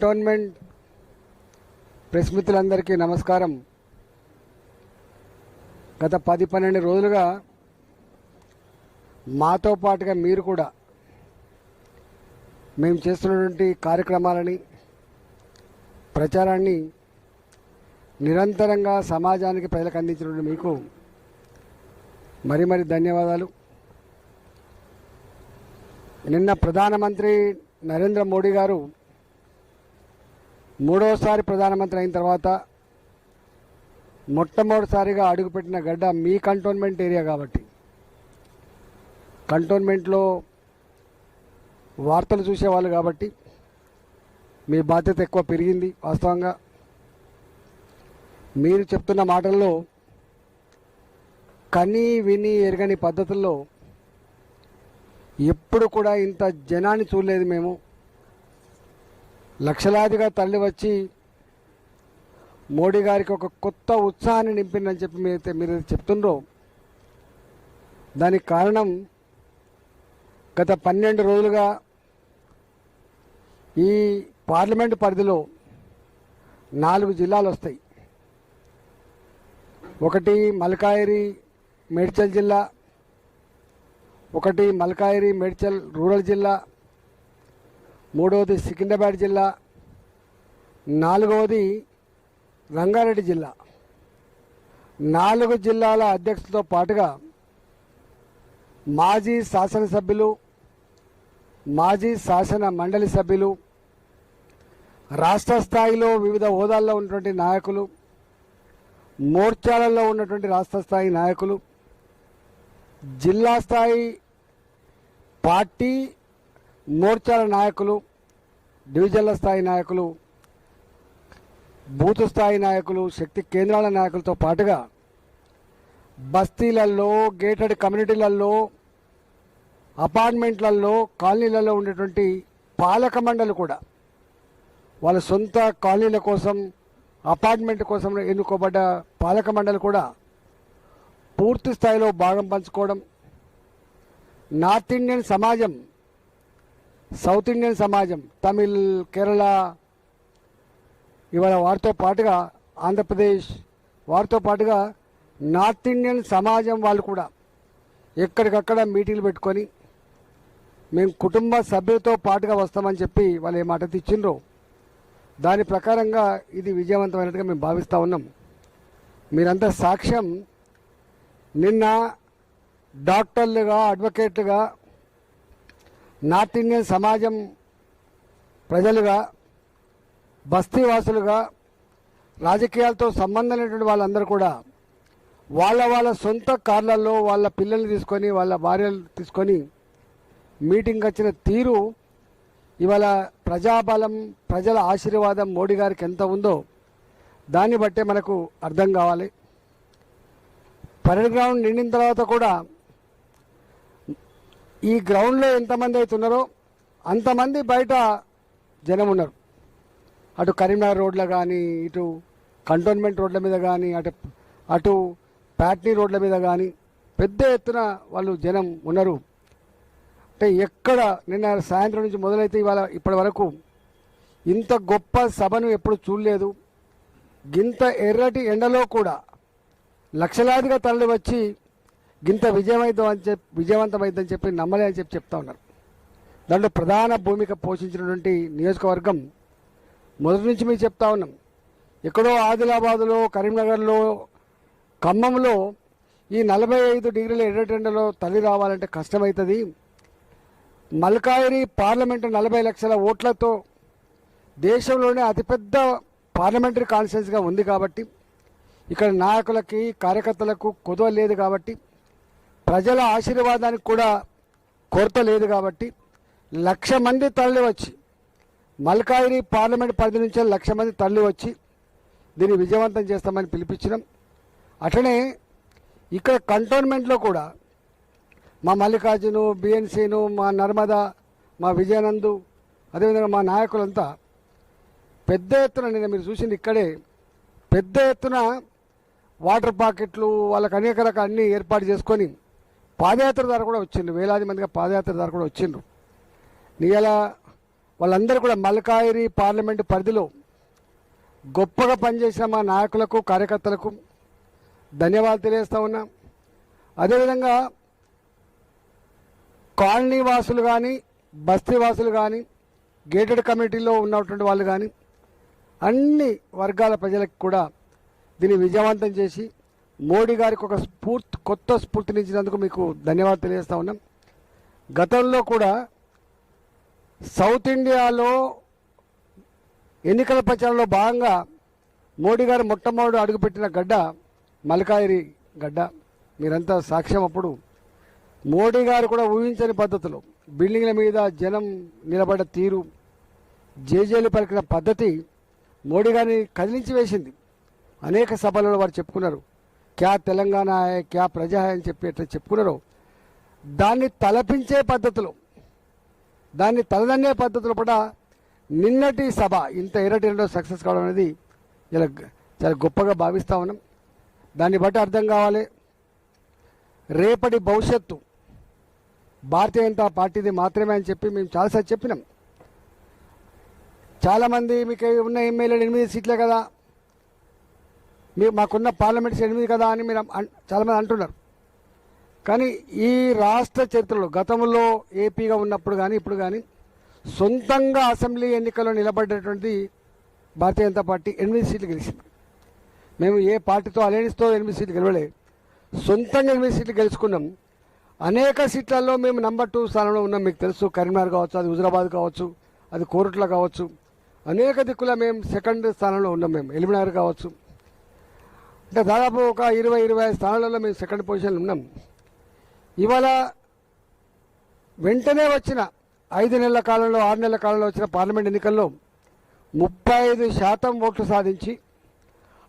Cantonment press మిత్రులందరికీ నమస్కారం. గత 10-12 రోజులుగా మాతో పాటుగా మీరు కూడా మేము చేస్తున్నటువంటి కార్యక్రమాలని ప్రచారాన్ని నిరంతరంగా సమాజానికి ప్రజలకు అందించినటువంటి మీకు మరి ధన్యవాదాలు. నిన్న ప్రధానమంత్రి నరేంద్ర మోడీ గారు మూడోసారి ప్రధానమంత్రి అయిన తర్వాత మొట్టమొదటిసారిగా అడుగుపెట్టిన గడ్డ మీ కంటోన్మెంట్ ఏరియా కాబట్టి కంటోన్మెంట్లో వార్తలు చూసేవాళ్ళు కాబట్టి మీ బాధ్యత ఎక్కువ పెరిగింది. వాస్తవంగా మీరు చెప్తున్న మాటల్లో కని విని ఎరగని పద్ధతుల్లో ఎప్పుడు కూడా ఇంత జనాన్ని చూడలేదు. మేము లక్షలాదిగా తరలి వచ్చి మోడీ గారికి ఒక కొత్త ఉత్సాహాన్ని నింపిందని చెప్పి మీరు చెప్తుండ్రో దానికి కారణం గత 12 రోజులుగా ఈ పార్లమెంటు పరిధిలో 4 జిల్లాలు వస్తాయి. ఒకటి మల్కాయిరి మేడ్చల్ జిల్లా, ఒకటి మల్కాయిరి మేడ్చల్ రూరల్ జిల్లా, మూడవది సికింద్రాబాద్ జిల్లా, నాలుగవది రంగారెడ్డి జిల్లా. 4 జిల్లాల అధ్యక్షులతో పాటుగా మాజీ శాసనసభ్యులు, మాజీ శాసన మండలి సభ్యులు, రాష్ట్ర స్థాయిలో వివిధ హోదాల్లో ఉన్నటువంటి నాయకులు, మోర్చాలలో ఉన్నటువంటి రాష్ట్ర స్థాయి నాయకులు, జిల్లా స్థాయి పార్టీ మోర్చాల నాయకులు, డివిజన్ల స్థాయి నాయకులు, బూత్ స్థాయి నాయకులు, శక్తి కేంద్రాల నాయకులతో పాటుగా బస్తీలలో, గేటెడ్ కమ్యూనిటీలలో, అపార్ట్మెంట్లలో, కాలనీలలో ఉండేటువంటి పాలక మండలి కూడా వాళ్ళ సొంత కాలనీల కోసం, అపార్ట్మెంట్ కోసం ఎన్నుకోబడ్డ పాలక మండలి కూడా పూర్తి స్థాయిలో భాగం పంచుకోవడం, నార్త్ ఇండియన్ సమాజం, సౌత్ ఇండియన్ సమాజం, తమిళ్, కేరళ, ఇవాళ వారితో పాటుగా ఆంధ్రప్రదేశ్, వారితో పాటుగా నార్త్ ఇండియన్ సమాజం వాళ్ళు కూడా ఎక్కడికక్కడ మీటింగ్లు పెట్టుకొని మేము కుటుంబ సభ్యులతో పాటుగా వస్తామని చెప్పి వాళ్ళు ఏ మాట తెచ్చిండ్రో దాని ప్రకారంగా ఇది విజయవంతమైనట్టుగా మేము భావిస్తూ ఉన్నాం. మీరంతా సాక్ష్యం. నిన్న డాక్టర్లుగా, అడ్వకేట్లుగా, నార్త్ ఇండియన్ సమాజం ప్రజలుగా, బస్తీవాసులుగా, రాజకీయాలతో సంబంధం లేనటువంటి వాళ్ళందరూ కూడా వాళ్ళ సొంత కార్లలో వాళ్ళ పిల్లల్ని తీసుకొని, వాళ్ళ భార్యలు తీసుకొని మీటింగ్కి వచ్చిన తీరు ఇవాళ ప్రజాబలం, ప్రజల ఆశీర్వాదం మోడీ గారికి ఎంత ఉందో దాన్ని బట్టే మనకు అర్థం కావాలి. పరేడ్ గ్రౌండ్ నిండిన తర్వాత కూడా ఈ గ్రౌండ్లో ఎంతమంది అయితే ఉన్నారో అంతమంది బయట జనం ఉన్నారు. అటు కరీంనగర్ రోడ్ల కానీ, ఇటు కంటోన్మెంట్ రోడ్ల మీద కానీ, అటు ప్యాట్నీ రోడ్ల మీద కానీ పెద్ద ఎత్తున వాళ్ళు జనం ఉన్నారు. అంటే ఎక్కడ నిన్న సాయంత్రం నుంచి మొదలైతే ఇవాళ ఇప్పటి వరకు ఇంత గొప్ప సభను ఎప్పుడు చూడలేదు. గింత ఎర్రటి ఎండలో కూడా లక్షలాదిగా తరలి వచ్చి గింత విజయవంతమైందని చెప్పి నమ్మలే అని చెప్పి చెప్తా ఉన్నారు. దాంట్లో ప్రధాన భూమిక పోషించినటువంటి నియోజకవర్గం మొదటి నుంచి మీకు చెప్తా ఉన్నాం. ఎక్కడో ఆదిలాబాదులో, కరీంనగర్లో, ఖమ్మంలో ఈ 45 డిగ్రీల ఎర్రటెండలో తల్లి రావాలంటే కష్టమవుతుంది. మల్కాయిరి పార్లమెంటు 40 లక్షల ఓట్లతో దేశంలోనే అతిపెద్ద పార్లమెంటరీ కాన్స్టిట్యున్సీగా ఉంది కాబట్టి ఇక్కడ నాయకులకి, కార్యకర్తలకు కొదవ లేదు కాబట్టి, ప్రజల ఆశీర్వాదానికి కూడా కొరత లేదు కాబట్టి 1,00,000 మంది తరలి వచ్చి, మల్కాయిరి పార్లమెంట్ పరిధి నుంచి 1,00,000 మంది తరలి వచ్చి దీన్ని విజయవంతం చేస్తామని పిలిపించినాం. అట్లనే ఇక్కడ కంటోన్మెంట్లో కూడా మా మల్లికార్జును, బిఎన్సీను, మా నర్మదా, మా విజయానందు, అదేవిధంగా మా నాయకులంతా పెద్ద ఎత్తున నిన్న మీరు చూసింది ఇక్కడే పెద్ద ఎత్తున వాటర్ ప్యాకెట్లు వాళ్ళకి అనేక రకాల అన్నీ ఏర్పాటు చేసుకొని పాదయాత్ర ద్వారా కూడా వచ్చిండ్రు. వేలాది మందిగా పాదయాత్ర ద్వారా కూడా వచ్చిండ్రు. ఇలా వాళ్ళందరూ కూడా మల్కాయిరి పార్లమెంటు పరిధిలో గొప్పగా పనిచేసిన మా నాయకులకు కార్యకర్తలకు ధన్యవాదాలు తెలియజేస్తా ఉన్నా. అదేవిధంగా కాలనీ వాసులు కానీ బస్తీ వాసులు కానీ గేటెడ్ కమ్యూనిటీలో ఉన్నటువంటి వాళ్ళు కానీ అన్ని వర్గాల ప్రజలకు కూడా దీన్ని విజయవంతం చేసి మోడీ గారికి ఒక కొత్త స్ఫూర్తినిచ్చినందుకు మీకు ధన్యవాదాలు తెలియజేస్తా ఉన్నాం. గతంలో కూడా సౌత్ ఇండియాలో ఎన్నికల ప్రచారంలో భాగంగా మోడీ గారు మొట్టమొదటి అడుగుపెట్టిన గడ్డ మల్కాయిరి గడ్డ. మీరంతా సాక్ష్యం. అప్పుడు మోడీ గారు కూడా ఊహించని పద్ధతిలో బిల్డింగ్ల మీద జనం నిలబడ్డ తీరు, జేజేలు పలికిన పద్ధతి మోడీ గారిని కదిలించి వేసింది. అనేక సభలలో వారు చెప్పుకున్నారు, క్యా తెలంగాణ హై, క్యా ప్రజా హై అని చెప్పి ఎట్లా చెప్పుకున్నారో దాన్ని తలపించే పద్ధతిలో, దాన్ని తలదన్నే పద్ధతిలో కూడా నిన్నటి సభ ఇంత ఎరటిలో సక్సెస్ కావడం అనేది ఇలా చాలా గొప్పగా భావిస్తూ ఉన్నాం. దాన్ని బట్టి అర్థం కావాలి, రేపటి భవిష్యత్తు భారతీయ జనతా పార్టీది మాత్రమే అని చెప్పి మేము చాలాసార్లు చెప్పినాం. చాలామంది మీకు ఉన్న ఎమ్మెల్యేలు 8 సీట్లే కదా, మాకున్న పార్లమెంట్స్ 8 కదా అని మీరు చాలామంది అంటున్నారు. కానీ ఈ రాష్ట్ర చరిత్రలో గతంలో ఏపీగా ఉన్నప్పుడు కానీ ఇప్పుడు కానీ సొంతంగా అసెంబ్లీ ఎన్నికల్లో నిలబడేటువంటి భారతీయ జనతా పార్టీ 8 సీట్లు గెలిచింది. మేము ఏ పార్టీతో అలయన్స్తో 8 సీట్లు గెలవలే, సొంతంగా 8 సీట్లు గెలుచుకున్నాం. అనేక సీట్లలో మేము నెంబర్ 2 స్థానంలో ఉన్నాం. మీకు తెలుసు, కరీంనగర్ కావచ్చు, అది హుజురాబాద్ కావచ్చు, అది కోరుట్ల కావచ్చు, అనేక దిక్కుల మేము సెకండ్ స్థానంలో ఉన్నాం. మేము ఎలిమినగర్ కావచ్చు, అంటే దాదాపు ఒక 20-25 స్థానాలలో మేము సెకండ్ పొజిషన్లో ఉన్నాం. ఇవాళ వెంటనే వచ్చిన 5 నెలల కాలంలో 6 నెలల కాలంలో వచ్చిన పార్లమెంట్ ఎన్నికల్లో 35% ఓట్లు సాధించి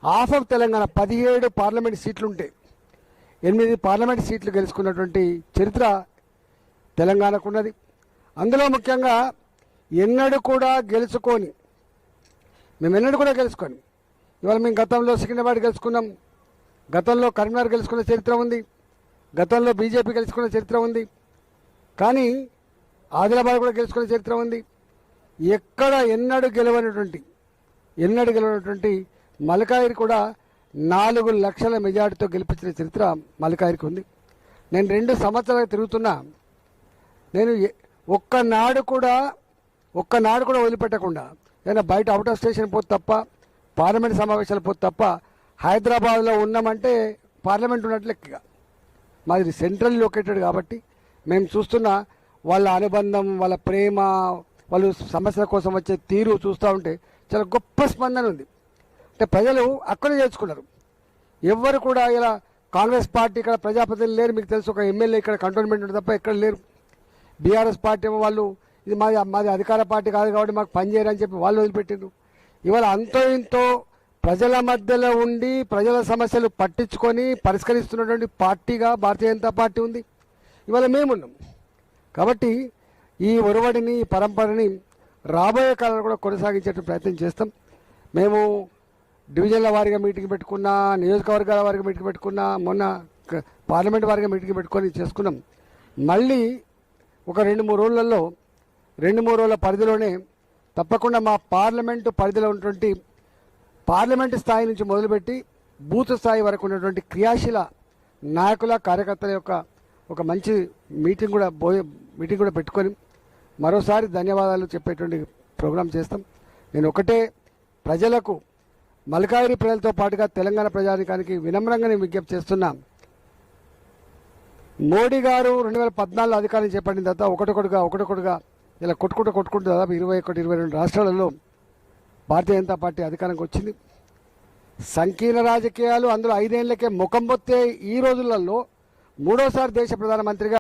హాఫ్ ఆఫ్ తెలంగాణ 17 పార్లమెంట్ సీట్లుంటే 8 పార్లమెంట్ సీట్లు గెలుచుకున్నటువంటి చరిత్ర తెలంగాణకు ఉన్నది. అందులో ముఖ్యంగా ఎన్నడూ కూడా గెలుచుకొని ఇవాళ మేము గతంలో సికింద్రాబాద్ గెలుచుకున్నాం, గతంలో కరీంనగర్ గెలుచుకున్న చరిత్ర ఉంది, గతంలో బీజేపీ గెలుచుకున్న చరిత్ర ఉంది, కానీ ఆదిలాబాద్ కూడా గెలుచుకున్న చరిత్ర ఉంది. ఎక్కడ ఎన్నడూ గెలవనటువంటి మల్కాయిరి కూడా 4 లక్షల మెజార్టీతో గెలిపించిన చరిత్ర మల్కాయిరికి ఉంది. నేను 2 సంవత్సరాలు తిరుగుతున్నా, నేను ఒక్కనాడు కూడా వదిలిపెట్టకుండా ఏదైనా బయట అవుట్ ఆఫ్ స్టేషన్ పోతే తప్ప, పార్లమెంట్ సమావేశాలు పోతే తప్ప, హైదరాబాద్లో ఉన్నామంటే పార్లమెంట్ ఉన్నట్లు లెక్కగా. మాది సెంట్రల్ లొకేటెడ్ కాబట్టి మేము చూస్తున్న వాళ్ళ అనుబంధం, వాళ్ళ ప్రేమ, వాళ్ళు సమస్యల కోసం వచ్చే తీరు చూస్తూ ఉంటే చాలా గొప్ప స్పందన ఉంది. అంటే ప్రజలు అక్కడే చేర్చుకున్నారు. ఎవ్వరు కూడా ఇలా కాంగ్రెస్ పార్టీ ఇక్కడ ప్రజాప్రతినిధులు లేరు. మీకు తెలుసు, ఒక ఎమ్మెల్యే ఇక్కడ కంటోన్మెంట్ ఉంటుంది తప్ప ఎక్కడ లేరు. బీఆర్ఎస్ పార్టీ ఏమో వాళ్ళు ఇది మాది అధికార పార్టీ కాదు కాబట్టి మాకు పనిచేయరని చెప్పి వాళ్ళు వదిలిపెట్టారు. ఇవాళ అంతో ఇంతో ప్రజల మధ్యలో ఉండి ప్రజల సమస్యలు పట్టించుకొని పరిష్కరిస్తున్నటువంటి పార్టీగా భారతీయ జనతా పార్టీ ఉంది. ఇవాళ మేమున్నాం కాబట్టి ఈ ఒరవడిని, ఈ పరంపరని రాబోయే కాలంలో కూడా కొనసాగించే ప్రయత్నం చేస్తాం. మేము డివిజన్ల వారీగా మీటింగ్ పెట్టుకున్నా, నియోజకవర్గాల వారీగా మీటింగ్ పెట్టుకున్నా, మొన్న పార్లమెంట్ వారీగా మీటింగ్ పెట్టుకొని చేసుకున్నాం. మళ్ళీ ఒక 2-3 రోజులలో 2-3 రోజుల పరిధిలోనే తప్పకుండా మా పార్లమెంటు పరిధిలో ఉన్నటువంటి పార్లమెంటు స్థాయి నుంచి మొదలుపెట్టి బూత్ స్థాయి వరకు ఉన్నటువంటి క్రియాశీల నాయకుల, కార్యకర్తల యొక్క ఒక మంచి మీటింగ్ కూడా పెట్టుకొని మరోసారి ధన్యవాదాలు చెప్పేటువంటి ప్రోగ్రాం చేస్తాం. నేను ఒకటే ప్రజలకు, మల్కాయిరి ప్రజలతో పాటుగా తెలంగాణ ప్రజానికానికి వినమ్రంగా నేను విజ్ఞప్తి చేస్తున్నా. మోడీ గారు 2014 అధికారం చేపట్టిన తర్వాత ఒకటొకటిగా ఇలా కొట్టుకుంటూ దాదాపు 21-22 రాష్ట్రాలలో భారతీయ జనతా పార్టీ అధికారంకి వచ్చింది. సంకీర్ణ రాజకీయాలు, అందులో 5 ఏళ్లకే ముఖం పొత్తే ఈ రోజులలో 3వ సారి దేశ ప్రధానమంత్రిగా